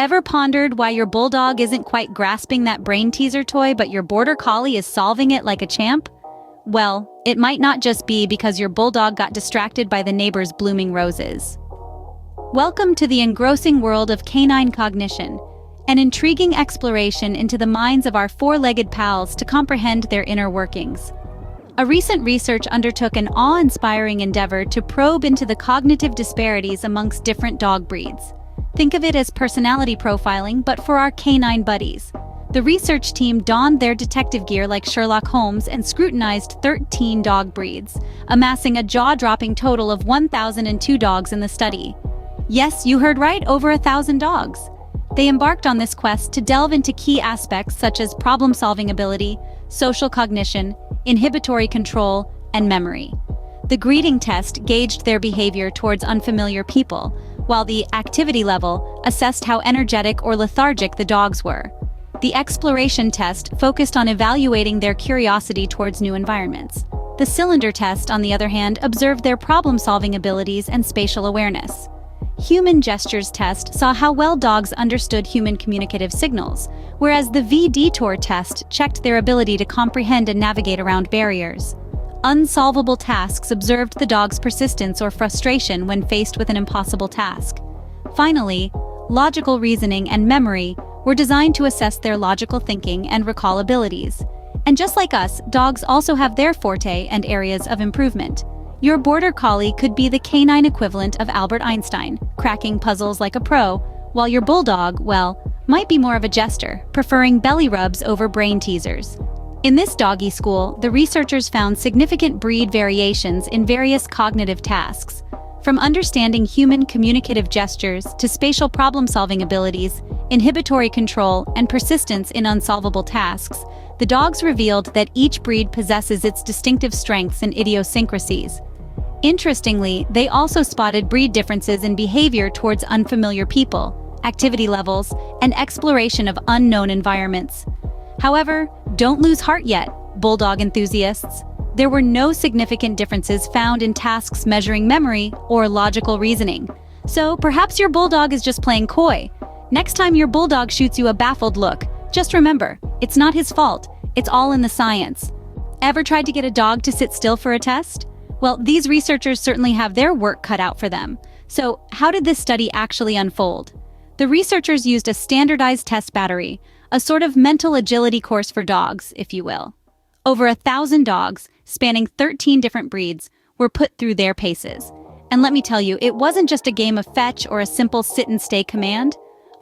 Ever pondered why your bulldog isn't quite grasping that brain teaser toy, but your border collie is solving it like a champ? Well, it might not just be because your bulldog got distracted by the neighbor's blooming roses. Welcome to the engrossing world of canine cognition, an intriguing exploration into the minds of our four-legged pals to comprehend their inner workings. A recent research undertook an awe-inspiring endeavor to probe into the cognitive disparities amongst different dog breeds. Think of it as personality profiling, but for our canine buddies. The research team donned their detective gear like Sherlock Holmes and scrutinized 13 dog breeds, amassing a jaw-dropping total of 1,002 dogs in the study. Yes, you heard right, over 1,000 dogs. They embarked on this quest to delve into key aspects such as problem-solving ability, social cognition, inhibitory control, and memory. The greeting test gauged their behavior towards unfamiliar people, while the activity level assessed how energetic or lethargic the dogs were. The exploration test focused on evaluating their curiosity towards new environments. The cylinder test, on the other hand, observed their problem-solving abilities and spatial awareness. Human gestures test saw how well dogs understood human communicative signals, whereas the V-Detour test checked their ability to comprehend and navigate around barriers. Unsolvable tasks observed the dog's persistence or frustration when faced with an impossible task. Finally, logical reasoning and memory were designed to assess their logical thinking and recall abilities. And just like us, dogs also have their forte and areas of improvement. Your border collie could be the canine equivalent of Albert Einstein, cracking puzzles like a pro, while your bulldog, well, might be more of a jester, preferring belly rubs over brain teasers. In this doggy school, the researchers found significant breed variations in various cognitive tasks. From understanding human communicative gestures to spatial problem-solving abilities, inhibitory control, and persistence in unsolvable tasks, the dogs revealed that each breed possesses its distinctive strengths and idiosyncrasies. Interestingly, they also spotted breed differences in behavior towards unfamiliar people, activity levels, and exploration of unknown environments. However, don't lose heart yet, bulldog enthusiasts. There were no significant differences found in tasks measuring memory or logical reasoning. So perhaps your bulldog is just playing coy. Next time your bulldog shoots you a baffled look, just remember, it's not his fault. It's all in the science. Ever tried to get a dog to sit still for a test? Well, these researchers certainly have their work cut out for them. So how did this study actually unfold? The researchers used a standardized test battery, a sort of mental agility course for dogs, if you will. Over 1,000 dogs, spanning 13 different breeds, were put through their paces. And let me tell you, it wasn't just a game of fetch or a simple sit-and-stay command.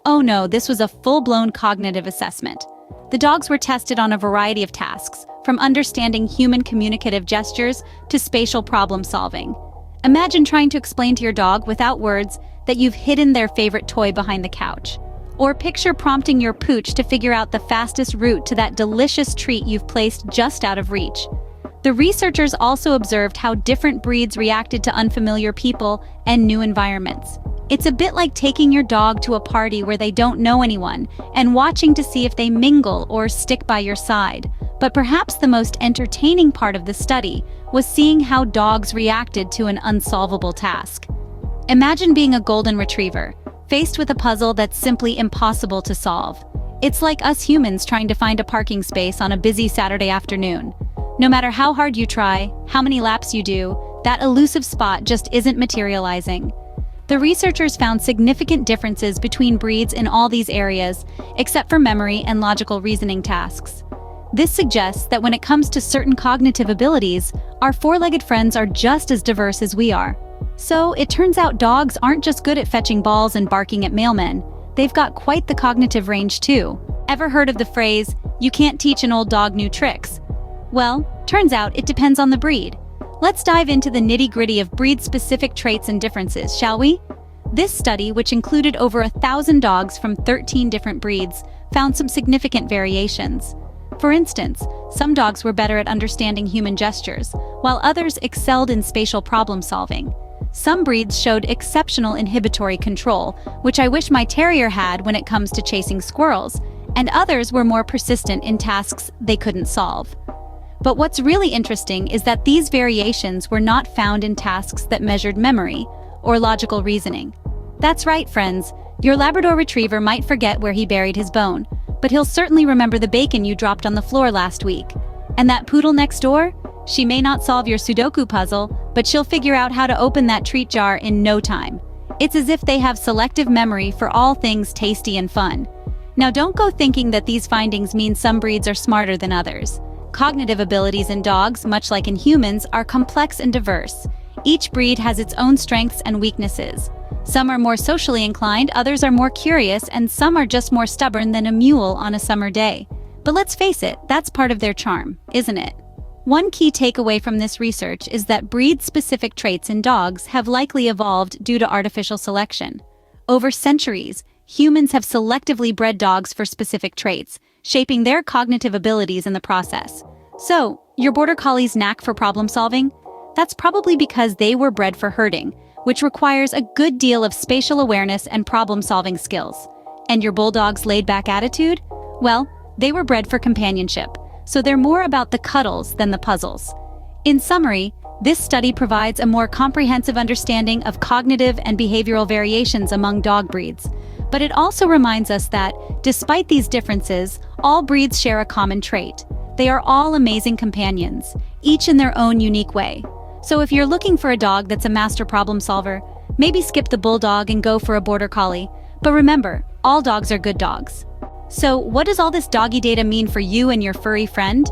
Oh no, this was a full-blown cognitive assessment. The dogs were tested on a variety of tasks, from understanding human communicative gestures to spatial problem-solving. Imagine trying to explain to your dog without words that you've hidden their favorite toy behind the couch. Or picture prompting your pooch to figure out the fastest route to that delicious treat you've placed just out of reach. The researchers also observed how different breeds reacted to unfamiliar people and new environments. It's a bit like taking your dog to a party where they don't know anyone and watching to see if they mingle or stick by your side. But perhaps the most entertaining part of the study was seeing how dogs reacted to an unsolvable task. Imagine being a golden retriever, faced with a puzzle that's simply impossible to solve. It's like us humans trying to find a parking space on a busy Saturday afternoon. No matter how hard you try, how many laps you do, that elusive spot just isn't materializing. The researchers found significant differences between breeds in all these areas, except for memory and logical reasoning tasks. This suggests that when it comes to certain cognitive abilities, our four-legged friends are just as diverse as we are. So it turns out dogs aren't just good at fetching balls and barking at mailmen. They've got quite the cognitive range too. Ever heard of the phrase, "You can't teach an old dog new tricks"? Well, turns out it depends on the breed. Let's dive into the nitty-gritty of breed-specific traits and differences, shall we? This study, which included over 1,000 dogs from 13 different breeds, found some significant variations. For instance, some dogs were better at understanding human gestures, while others excelled in spatial problem-solving. Some breeds showed exceptional inhibitory control, which I wish my terrier had when it comes to chasing squirrels, and others were more persistent in tasks they couldn't solve. But what's really interesting is that these variations were not found in tasks that measured memory or logical reasoning. That's right, friends. Your Labrador Retriever might forget where he buried his bone, but he'll certainly remember the bacon you dropped on the floor last week. And that poodle next door? She may not solve your Sudoku puzzle, but she'll figure out how to open that treat jar in no time. It's as if they have selective memory for all things tasty and fun. Now don't go thinking that these findings mean some breeds are smarter than others. Cognitive abilities in dogs, much like in humans, are complex and diverse. Each breed has its own strengths and weaknesses. Some are more socially inclined, others are more curious, and some are just more stubborn than a mule on a summer day. But let's face it, that's part of their charm, isn't it? One key takeaway from this research is that breed-specific traits in dogs have likely evolved due to artificial selection. Over centuries, humans have selectively bred dogs for specific traits, shaping their cognitive abilities in the process. So, your Border Collie's knack for problem-solving? That's probably because they were bred for herding, which requires a good deal of spatial awareness and problem-solving skills. And your Bulldog's laid-back attitude? Well, they were bred for companionship, so they're more about the cuddles than the puzzles. In summary, this study provides a more comprehensive understanding of cognitive and behavioral variations among dog breeds. But it also reminds us that, despite these differences, all breeds share a common trait. They are all amazing companions, each in their own unique way. So if you're looking for a dog that's a master problem solver, maybe skip the Bulldog and go for a Border Collie. But remember, all dogs are good dogs. So what does all this doggy data mean for you and your furry friend?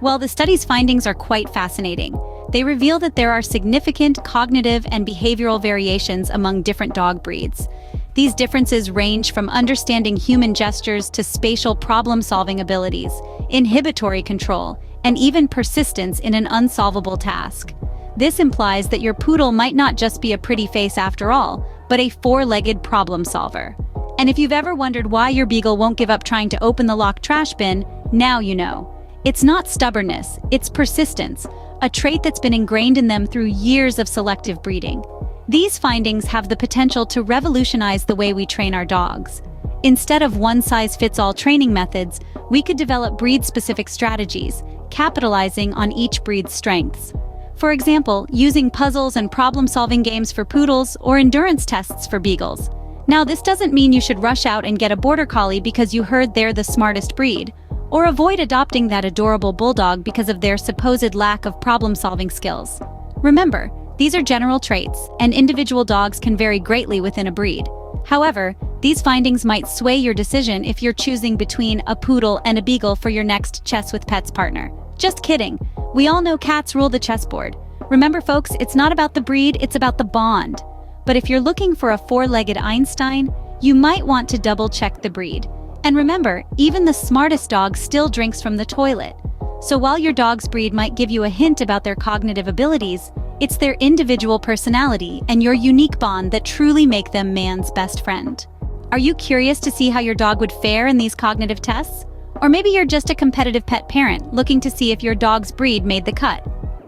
Well, the study's findings are quite fascinating. They reveal that there are significant cognitive and behavioral variations among different dog breeds. These differences range from understanding human gestures to spatial problem-solving abilities, inhibitory control, and even persistence in an unsolvable task. This implies that your poodle might not just be a pretty face after all, but a four-legged problem solver. And if you've ever wondered why your beagle won't give up trying to open the locked trash bin, now you know. It's not stubbornness, it's persistence, a trait that's been ingrained in them through years of selective breeding. These findings have the potential to revolutionize the way we train our dogs. Instead of one-size-fits-all training methods, we could develop breed-specific strategies, capitalizing on each breed's strengths. For example, using puzzles and problem-solving games for poodles or endurance tests for beagles. Now, this doesn't mean you should rush out and get a Border Collie because you heard they're the smartest breed, or avoid adopting that adorable Bulldog because of their supposed lack of problem-solving skills. Remember, these are general traits, and individual dogs can vary greatly within a breed. However, these findings might sway your decision if you're choosing between a poodle and a beagle for your next Chess with Pets partner. Just kidding. We all know cats rule the chessboard. Remember, folks, it's not about the breed, it's about the bond. But if you're looking for a four-legged Einstein, you might want to double-check the breed. And remember, even the smartest dog still drinks from the toilet. So while your dog's breed might give you a hint about their cognitive abilities, it's their individual personality and your unique bond that truly make them man's best friend. Are you curious to see how your dog would fare in these cognitive tests? Or maybe you're just a competitive pet parent looking to see if your dog's breed made the cut.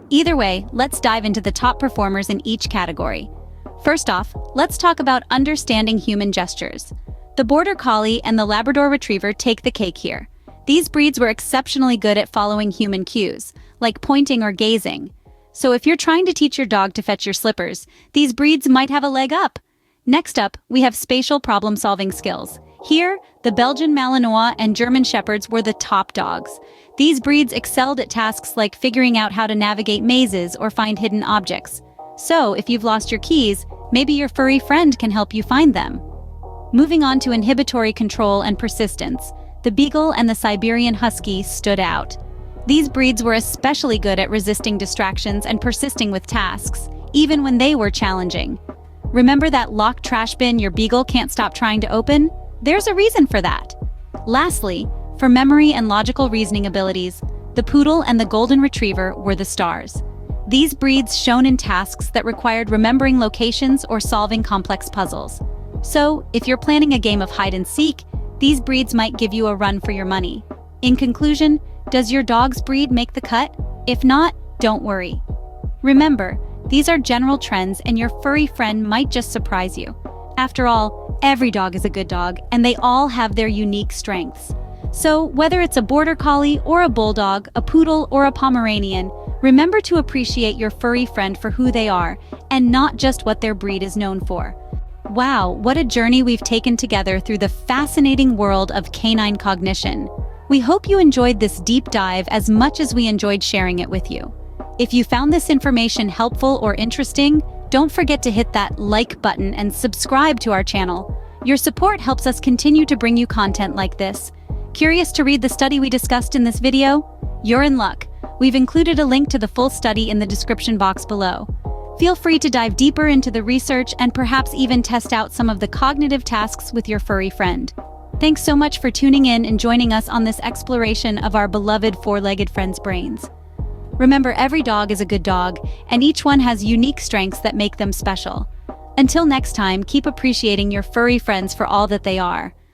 Either way, let's dive into the top performers in each category. First off, let's talk about understanding human gestures. The Border Collie and the Labrador Retriever take the cake here. These breeds were exceptionally good at following human cues, like pointing or gazing. So if you're trying to teach your dog to fetch your slippers, these breeds might have a leg up. Next up, we have spatial problem-solving skills. Here, the Belgian Malinois and German Shepherds were the top dogs. These breeds excelled at tasks like figuring out how to navigate mazes or find hidden objects. So, if you've lost your keys, maybe your furry friend can help you find them. Moving on to inhibitory control and persistence, the Beagle and the Siberian Husky stood out. These breeds were especially good at resisting distractions and persisting with tasks, even when they were challenging. Remember that locked trash bin your beagle can't stop trying to open? There's a reason for that. Lastly, for memory and logical reasoning abilities, the Poodle and the Golden Retriever were the stars. These breeds shone in tasks that required remembering locations or solving complex puzzles. So, if you're planning a game of hide and seek, these breeds might give you a run for your money. In conclusion, does your dog's breed make the cut? If not, don't worry. Remember, these are general trends and your furry friend might just surprise you. After all, every dog is a good dog and they all have their unique strengths. So, whether it's a Border Collie or a Bulldog, a Poodle or a Pomeranian, remember to appreciate your furry friend for who they are and not just what their breed is known for. Wow, what a journey we've taken together through the fascinating world of canine cognition. We hope you enjoyed this deep dive as much as we enjoyed sharing it with you. If you found this information helpful or interesting, don't forget to hit that like button and subscribe to our channel. Your support helps us continue to bring you content like this. Curious to read the study we discussed in this video? You're in luck. We've included a link to the full study in the description box below. Feel free to dive deeper into the research and perhaps even test out some of the cognitive tasks with your furry friend. Thanks so much for tuning in and joining us on this exploration of our beloved four-legged friends' brains. Remember, every dog is a good dog, and each one has unique strengths that make them special. Until next time, keep appreciating your furry friends for all that they are.